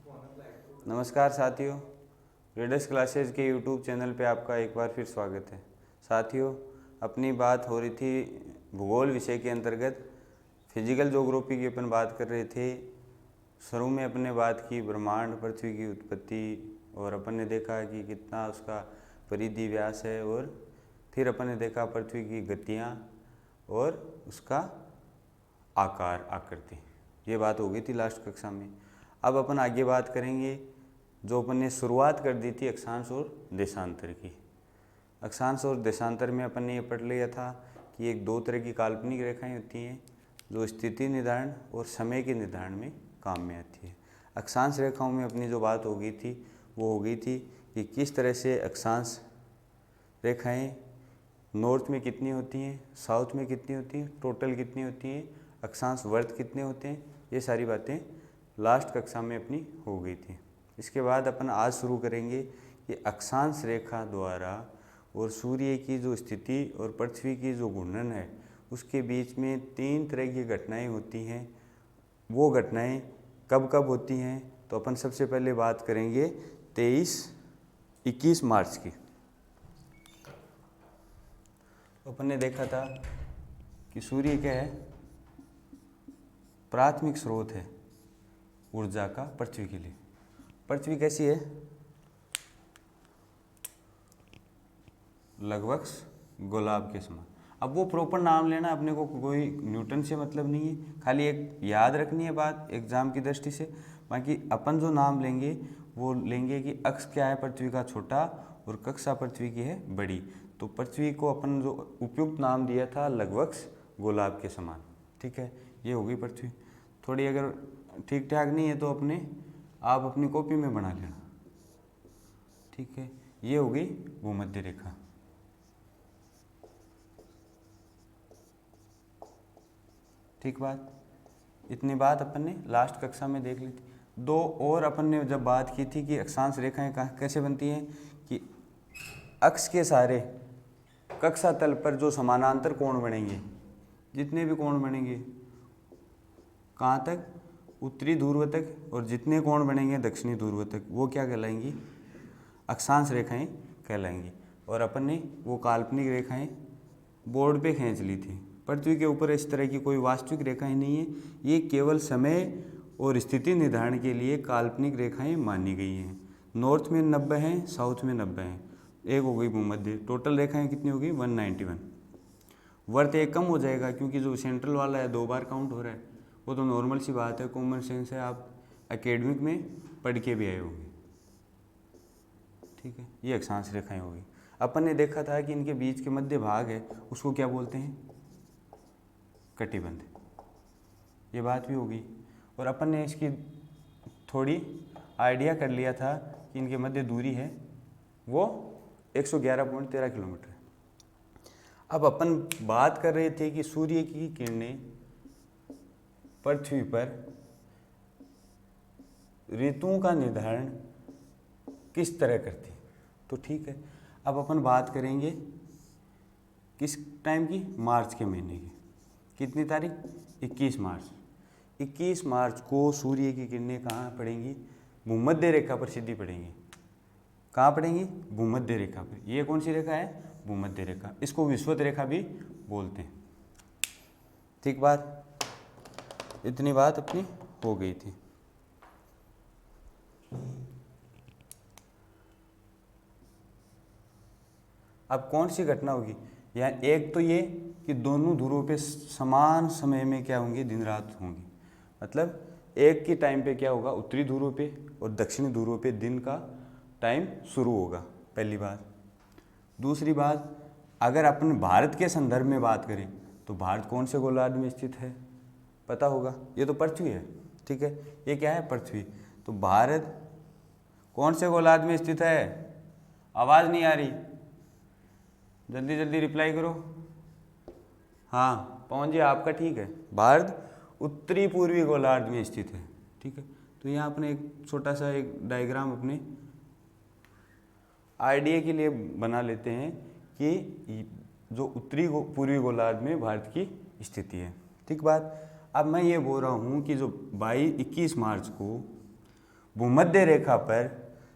नमस्कार साथियों, readers classes के यूट्यूब चैनल पे आपका एक बार फिर स्वागत है। साथियों, अपनी बात हो रही थी भूगोल विषय के अंतर्गत फिजिकल ज्योग्राफी की अपन बात कर रहे थे। शुरू में अपन ने बात की ब्रह्मांड पृथ्वी की उत्पत्ति और अपन ने देखा कि कितना उसका परिधि व्यास है, और फिर अपन ने देखा पृथ्वी की गतियाँ और उसका आकार आकृति। ये बात हो गई थी लास्ट कक्षा में। अब अपन आगे बात करेंगे जो अपन ने शुरुआत कर दी थी अक्षांश और देशांतर की। अक्षांश और देशांतर में अपन ने ये पढ़ लिया था कि एक दो तरह की काल्पनिक रेखाएं होती हैं जो स्थिति निर्धारण और समय के निर्धारण में काम में आती है। अक्षांश रेखाओं में अपनी जो बात हो गई थी वो हो गई थी कि किस तरह से अक्षांश रेखाएं नॉर्थ में कितनी होती हैं, साउथ में कितनी होती हैं, टोटल कितनी होती हैं, अक्षांश वर्त कितने होते हैं, ये सारी बातें लास्ट कक्षा में अपनी हो गई थी। इसके बाद अपन आज शुरू करेंगे कि अक्षांश रेखा द्वारा और सूर्य की जो स्थिति और पृथ्वी की जो घूर्णन है उसके बीच में तीन तरह की घटनाएं होती हैं। वो घटनाएं कब कब होती हैं, तो अपन सबसे पहले बात करेंगे 21 मार्च की। अपन ने देखा था कि सूर्य क्या है, प्राथमिक स्रोत है ऊर्जा का पृथ्वी के लिए। पृथ्वी कैसी है, लगभग गुलाब के समान। अब वो प्रॉपर नाम लेना अपने को कोई न्यूटन से मतलब नहीं है, खाली एक याद रखनी है बात एग्जाम की दृष्टि से। बाकी अपन जो नाम लेंगे वो लेंगे कि अक्ष क्या है पृथ्वी का, छोटा, और कक्षा पृथ्वी की है बड़ी। तो पृथ्वी को अपन जो उपयुक्त नाम दिया था लगभग गुलाब के समान। ठीक है, ये होगी पृथ्वी। थोड़ी अगर ठीक ठाक नहीं है तो आप अपनी कॉपी में बना लेना। ठीक है, ये होगी भूमध्य रेखा। ठीक बात, इतनी बात अपन ने लास्ट कक्षा में देख ली थी। दो और अपन ने जब बात की थी कि अक्षांश रेखाएं कैसे बनती हैं, कि अक्ष के सारे कक्षा तल पर जो समानांतर कोण बनेंगे, जितने भी कोण बनेंगे कहाँ तक, उत्तरी ध्रुव तक, और जितने कोण बनेंगे दक्षिणी ध्रुव तक, वो क्या कहलाएंगी, अक्षांश रेखाएं कहलाएंगी। और अपन ने वो काल्पनिक रेखाएं बोर्ड पे खींच ली थी। पृथ्वी के ऊपर इस तरह की कोई वास्तविक रेखाएं नहीं है, ये केवल समय और स्थिति निर्धारण के लिए काल्पनिक रेखाएं मानी गई हैं। नॉर्थ में 90 हैं, साउथ में 90 हैं, एक हो गई भूमध्य। टोटल रेखाएं कितनी होगी, 191। वर्थ एक कम हो जाएगा क्योंकि जो सेंट्रल वाला है 2 बार काउंट हो रहा है, वो तो नॉर्मल सी बात है, कॉमन सेंस है, आप एकेडमिक में पढ़ के भी आए होंगे। ठीक है, ये अक्षांश रेखाएं होगी। अपन ने देखा था कि इनके बीच के मध्य भाग है उसको क्या बोलते हैं, कटिबंध। ये बात भी होगी। और अपन ने इसकी थोड़ी आइडिया कर लिया था कि इनके मध्य दूरी है वो 111.13 किलोमीटर। अब अपन बात कर रहे थे कि सूर्य की किरणें पृथ्वी पर ऋतुओं का निर्धारण किस तरह करती। तो ठीक है, अब अपन बात करेंगे किस टाइम की, मार्च के महीने की। कितनी तारीख, 21 मार्च। 21 मार्च को सूर्य की किरणें कहाँ पड़ेंगी, भूमध्य रेखा पर सीधी पड़ेंगी। कहाँ पड़ेंगी, भूमध्य रेखा पर। ये कौन सी रेखा है, भूमध्य रेखा। इसको विषुवत रेखा भी बोलते हैं। ठीक बात, इतनी बात अपनी हो गई थी। अब कौन सी घटना होगी, या एक तो ये कि दोनों ध्रुवों पे समान समय में क्या होंगे, दिन रात होंगी। मतलब एक की टाइम पे क्या होगा, उत्तरी ध्रुव पे और दक्षिणी ध्रुव पे दिन का टाइम शुरू होगा, पहली बात। दूसरी बात, अगर अपन भारत के संदर्भ में बात करें तो भारत कौन से गोलार्ध में स्थित है, पता होगा, ये तो पृथ्वी है। ठीक है, ये क्या है, पृथ्वी। तो भारत कौन से गोलार्ध में स्थित है, आवाज़ नहीं आ रही, जल्दी जल्दी रिप्लाई करो। हाँ पवन जी, आपका ठीक है, भारत उत्तरी पूर्वी गोलार्ध में स्थित है। ठीक है, तो यहाँ अपने एक छोटा सा एक डायग्राम अपने आइडिया के लिए बना लेते हैं कि जो उत्तरी पूर्वी गोलार्ध में भारत की स्थिति है। ठीक बात। अब मैं ये बोल रहा हूँ कि जो 21 मार्च को भूमध्य रेखा पर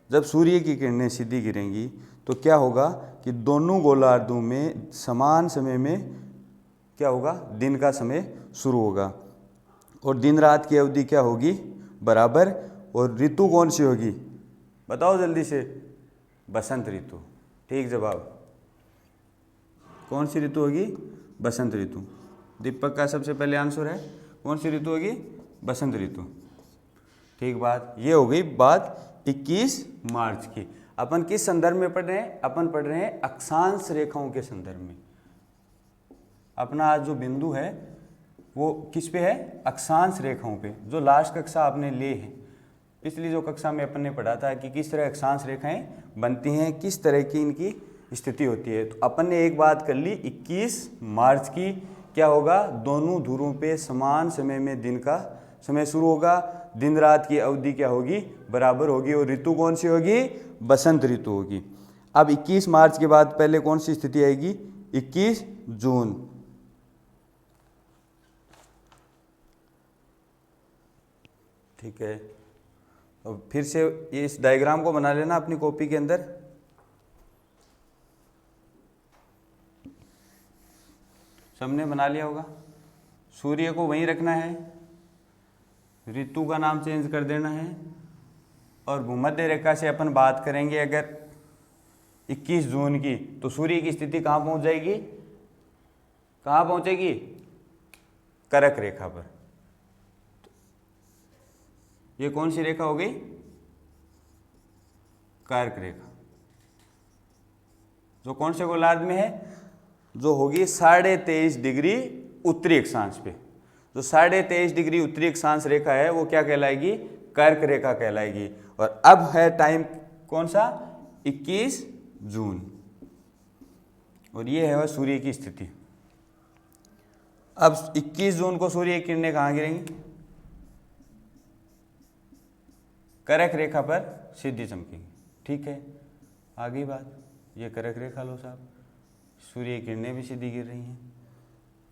जब सूर्य की किरणें सीधी गिरेंगी तो क्या होगा कि दोनों गोलार्धों में समान समय में क्या होगा, दिन का समय शुरू होगा और दिन रात की अवधि क्या होगी, बराबर। और ऋतु कौन सी होगी, बताओ जल्दी से, बसंत ऋतु। ठीक जवाब, कौन सी ऋतु होगी, बसंत ऋतु। दीपक का सबसे पहले आंसर है, कौन सी ऋतु होगी, बसंत ऋतु। ठीक बात, ये हो गई बात 21 मार्च की। अपन किस संदर्भ में पढ़ रहे हैं, अपन पढ़ रहे हैं अक्षांश रेखाओं के संदर्भ में। अपना आज जो बिंदु है वो किस पे है, अक्षांश रेखाओं पे। जो लास्ट कक्षा आपने लिए है, पिछली जो कक्षा में अपन ने पढ़ा था कि किस तरह अक्षांश रेखाएं बनती हैं, किस तरह की इनकी स्थिति होती है। तो अपन ने एक बात कर ली 21 मार्च की, क्या होगा, दोनों ध्रुवों पे समान समय में दिन का समय शुरू होगा, दिन रात की अवधि क्या होगी, बराबर होगी और ऋतु कौन सी होगी, बसंत ऋतु होगी। अब 21 मार्च के बाद पहले कौन सी स्थिति आएगी, 21 जून। ठीक है, अब फिर से ये इस डायग्राम को बना लेना अपनी कॉपी के अंदर। सबने बना लिया होगा। सूर्य को वहीं रखना है, ऋतु का नाम चेंज कर देना है और भूमध्य रेखा से अपन बात करेंगे अगर 21 जून की, तो सूर्य की स्थिति कहाँ पहुँच जाएगी, कहाँ पहुँचेगी, कर्क रेखा पर। ये कौन सी रेखा हो गई, कर्क रेखा, जो कौन से गोलार्ध में है, जो होगी 23.5 डिग्री उत्तरी अक्षांश पे। जो 23.5 डिग्री उत्तरी अक्षांश रेखा है वो क्या कहलाएगी, कर्क रेखा कहलाएगी। और अब है टाइम कौन सा, 21 जून, और ये है वह सूर्य की स्थिति। अब 21 जून को सूर्य की किरणें कहाँ गिरेंगी, कर्क रेखा पर सीधी चमकेंगी। ठीक है, आगे बात, ये कर्क रेखा लो साहब, सूर्य की किरणें भी सीधी गिर रही हैं।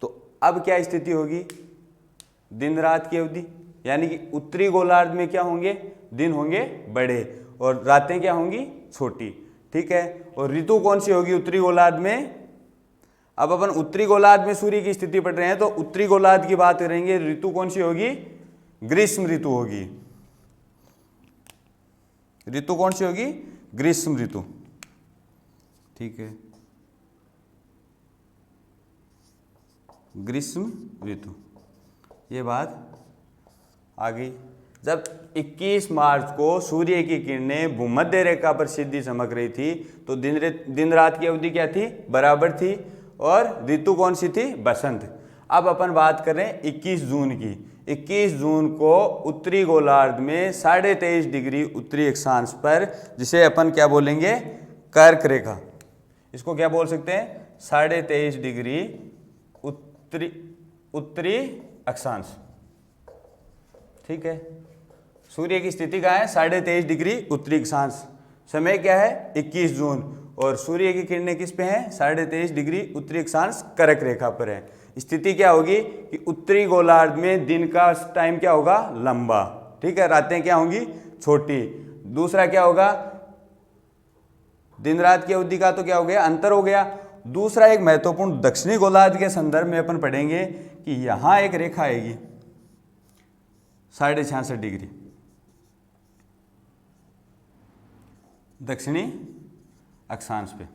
तो अब क्या स्थिति होगी, दिन रात की अवधि, यानी कि उत्तरी गोलार्ध में क्या होंगे, दिन होंगे बड़े और रातें क्या होंगी, छोटी। ठीक है, और ऋतु कौन सी होगी उत्तरी गोलार्ध में। अब अपन उत्तरी गोलार्ध में सूर्य की स्थिति पढ़ रहे हैं तो उत्तरी गोलार्ध की बात करेंगे, ऋतु कौन सी होगी, ग्रीष्म ऋतु होगी। ऋतु कौन सी होगी, ग्रीष्म ऋतु। ठीक है, ग्रीष्म ऋतु, ये बात आ गई। जब 21 मार्च को सूर्य की किरणें भूमध्य रेखा पर सीधी चमक रही थी तो दिन रात की अवधि क्या थी, बराबर थी और ऋतु कौन सी थी, बसंत। अब अपन बात कर रहे हैं 21 जून की। 21 जून को उत्तरी गोलार्ध में 23.5 डिग्री उत्तरी अक्षांश पर, जिसे अपन क्या बोलेंगे, कर्क रेखा, इसको क्या बोल सकते हैं, 23.5 डिग्री उत्तरी अक्षांश। ठीक है, सूर्य की स्थिति कहाँ है, 23.5 डिग्री उत्तरी अक्षांश, समय क्या है 21 जून और सूर्य की किरणें किस पे हैं, 23.5 डिग्री उत्तरी अक्षांश कर्क रेखा पर है। स्थिति क्या होगी कि उत्तरी गोलार्ध में दिन का टाइम क्या होगा, लंबा। ठीक है, रातें क्या होंगी, छोटी। दूसरा क्या होगा, दिन रात की अवधि का तो क्या हो गया, अंतर हो गया। दूसरा एक महत्वपूर्ण दक्षिणी गोलार्ध के संदर्भ में अपन पढ़ेंगे कि यहां एक रेखा आएगी 66.5 डिग्री दक्षिणी अक्षांश पे।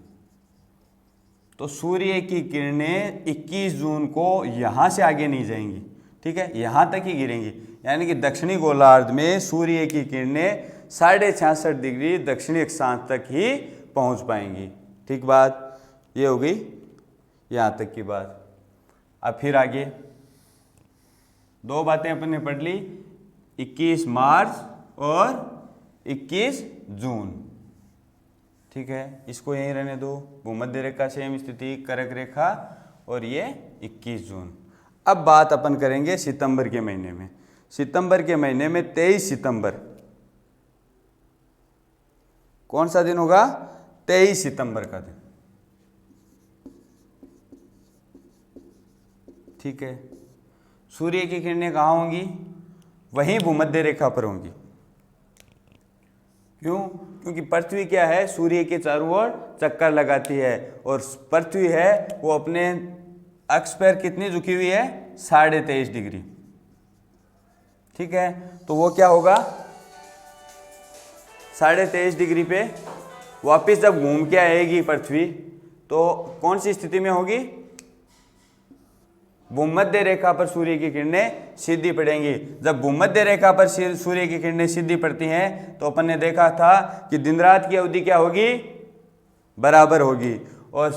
तो सूर्य की किरणें 21 जून को यहां से आगे नहीं जाएंगी, ठीक है, यहां तक ही गिरेंगी। यानी कि दक्षिणी गोलार्ध में सूर्य की किरणें 66.5 डिग्री दक्षिणी अक्षांश तक ही पहुंच पाएंगी। ठीक बात, ये हो गई यहाँ तक की बात। अब फिर आगे दो बातें अपन ने पढ़ ली, 21 मार्च और 21 जून। ठीक है, इसको यहीं रहने दो। भूमध्य रेखा सेम स्थिति, कर्क रेखा, और ये 21 जून। अब बात अपन करेंगे सितंबर के महीने में। सितंबर के महीने में 23 सितंबर, कौन सा दिन होगा, 23 सितंबर का दिन। ठीक है, सूर्य की किरणें कहाँ होंगी, वहीं भूमध्य रेखा पर होंगी। क्यों? क्योंकि पृथ्वी क्या है, सूर्य के चारों ओर चक्कर लगाती है और पृथ्वी है वो अपने अक्ष पर कितनी झुकी हुई है, 23.5 डिग्री। ठीक है, तो वो क्या होगा, 23.5 डिग्री पे वापस जब घूम के आएगी पृथ्वी तो कौन सी स्थिति में होगी, भूमध्य रेखा पर सूर्य की किरणें सीधी पड़ेंगी। जब भूमध्य रेखा पर सूर्य की किरणें सीधी पड़ती हैं तो अपन ने देखा था कि दिन रात की अवधि क्या होगी, बराबर होगी और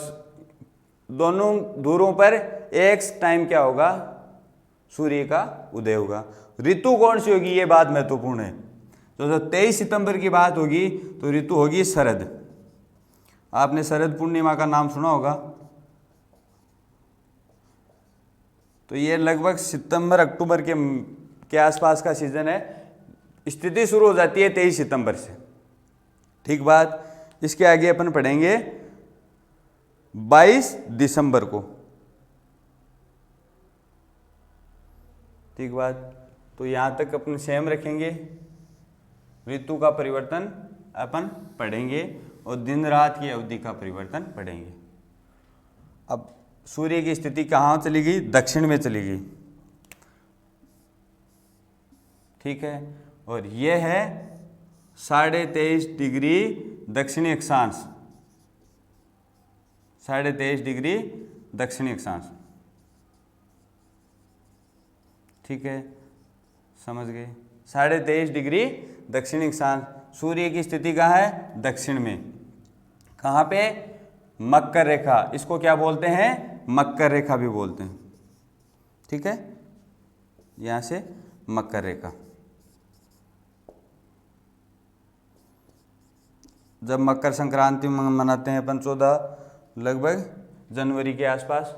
दोनों धुरों पर एक टाइम क्या होगा, सूर्य का उदय होगा। ऋतु कौन सी होगी, ये बात महत्वपूर्ण है। तो जब 23 सितंबर की बात होगी तो ऋतु होगी शरद। आपने शरद पूर्णिमा का नाम सुना होगा। तो ये लगभग सितंबर अक्टूबर के आसपास का सीजन है। स्थिति शुरू हो जाती है 23 सितंबर से। ठीक बात। इसके आगे अपन पढ़ेंगे 22 दिसंबर को। ठीक बात। तो यहाँ तक अपन सेम रखेंगे। ऋतु का परिवर्तन अपन पढ़ेंगे और दिन रात की अवधि का परिवर्तन पढ़ेंगे। अब सूर्य की स्थिति कहाँ चली गई, दक्षिण में चली गई। ठीक है, और यह है 23.5 डिग्री दक्षिणी अक्षांश, 23.5 डिग्री दक्षिणी अक्षांश। ठीक है, समझ गए। 23.5 डिग्री दक्षिणी अक्षांश। सूर्य की स्थिति कहाँ है, दक्षिण में। कहाँ पे, मकर रेखा। इसको क्या बोलते हैं, मकर रेखा भी बोलते हैं। ठीक है, यहां से मकर रेखा। जब मकर संक्रांति मनाते हैं अपन 14 लगभग जनवरी के आसपास,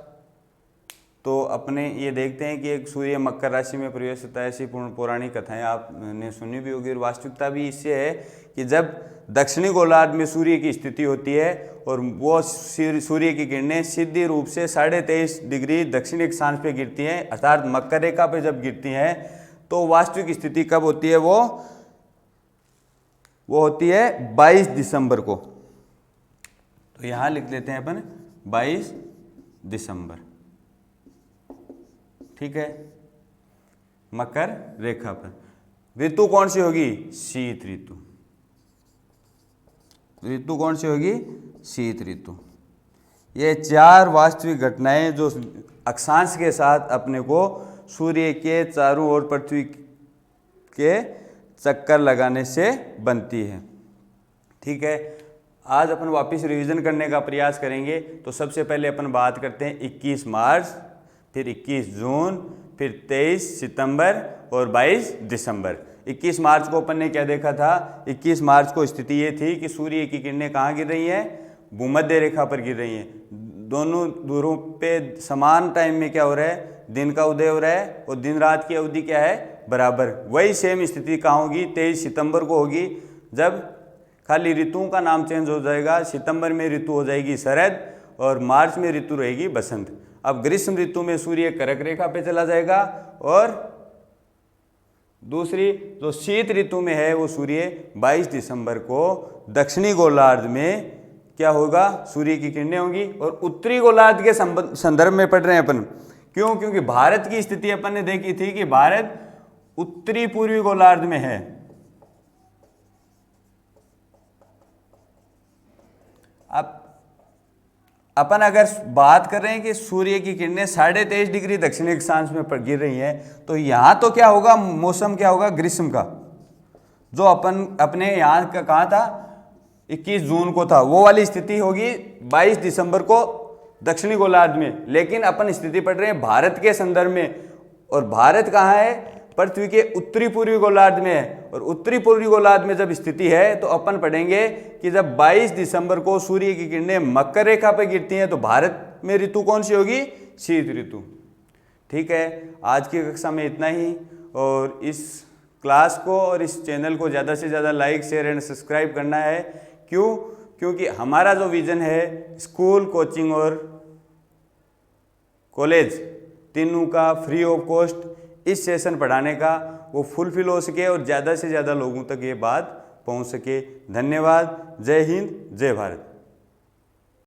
तो अपने ये देखते हैं कि एक सूर्य मकर राशि में प्रवेश होता है। ऐसी पौराणिक कथाएं आपने सुनी भी होगी और वास्तविकता भी इससे है कि जब दक्षिणी गोलार्ध में सूर्य की स्थिति होती है और वो सूर्य की किरणें सीधी रूप से 23.5 डिग्री दक्षिणी अक्षांश पे गिरती हैं, अर्थात मकर रेखा पे जब गिरती हैं, तो वास्तविक स्थिति कब होती है, वो होती है 22 दिसंबर को। तो यहाँ लिख लेते हैं अपन 22 दिसंबर। ठीक है, मकर रेखा पर। ऋतु कौन सी होगी, शीत ऋतु। ऋतु कौन सी होगी, शीत ऋतु। ये 4 वास्तविक घटनाएं जो अक्षांश के साथ अपने को सूर्य के चारों ओर पृथ्वी के चक्कर लगाने से बनती है। ठीक है, आज अपन वापस रिवीजन करने का प्रयास करेंगे। तो सबसे पहले अपन बात करते हैं 21 मार्च, फिर 21 जून, फिर 23 सितंबर और 22 दिसंबर। 21 मार्च को अपन ने क्या देखा था, 21 मार्च को स्थिति ये थी कि सूर्य की किरणें कहाँ गिर रही हैं, भूमध्य रेखा पर गिर रही हैं। दोनों धुरों पे समान टाइम में क्या हो रहा है, दिन का उदय हो रहा है और दिन रात की अवधि क्या है, बराबर। वही सेम स्थिति कहाँ होगी, 23 सितंबर को होगी, जब खाली ऋतुओं का नाम चेंज हो जाएगा। सितंबर में ऋतु हो जाएगी शरद और मार्च में ऋतु रहेगी बसंत। अब ग्रीष्म ऋतु में सूर्य कर्क रेखा पे चला जाएगा और दूसरी जो शीत ऋतु में है वो सूर्य 22 दिसंबर को दक्षिणी गोलार्ध में क्या होगा, सूर्य की किरणें होंगी। और उत्तरी गोलार्ध के संदर्भ में पढ़ रहे हैं अपन। क्यों? क्योंकि भारत की स्थिति अपन ने देखी थी कि भारत उत्तरी पूर्वी गोलार्ध में है। अब अपन अगर बात कर रहे हैं कि सूर्य की किरणें 23.5 डिग्री दक्षिणी अक्षांश में गिर रही हैं, तो यहां तो क्या होगा, मौसम क्या होगा, ग्रीष्म का। जो अपन अपने यहाँ का कहा था 21 जून को था, वो वाली स्थिति होगी 22 दिसंबर को दक्षिणी गोलार्ध में। लेकिन अपन स्थिति पढ़ रहे हैं भारत के संदर्भ में, और भारत कहाँ है, पृथ्वी के उत्तरी पूर्वी गोलार्ध में है। और उत्तरी पूर्वी गोलार्ध में जब स्थिति है तो अपन पढ़ेंगे कि जब 22 दिसंबर को सूर्य की किरणें मकर रेखा पर गिरती हैं तो भारत में ऋतु कौन सी होगी, शीत ऋतु। ठीक है, आज की कक्षा में इतना ही। और इस क्लास को और इस चैनल को ज़्यादा से ज़्यादा लाइक, शेयर एंड सब्सक्राइब करना है। क्यों? क्योंकि हमारा जो विज़न है स्कूल, कोचिंग और कॉलेज तीनों का फ्री ऑफ कॉस्ट इस सेशन पढ़ाने का, वो फुलफिल हो सके और ज़्यादा से ज़्यादा लोगों तक ये बात पहुंच सके। धन्यवाद। जय हिंद, जय भारत।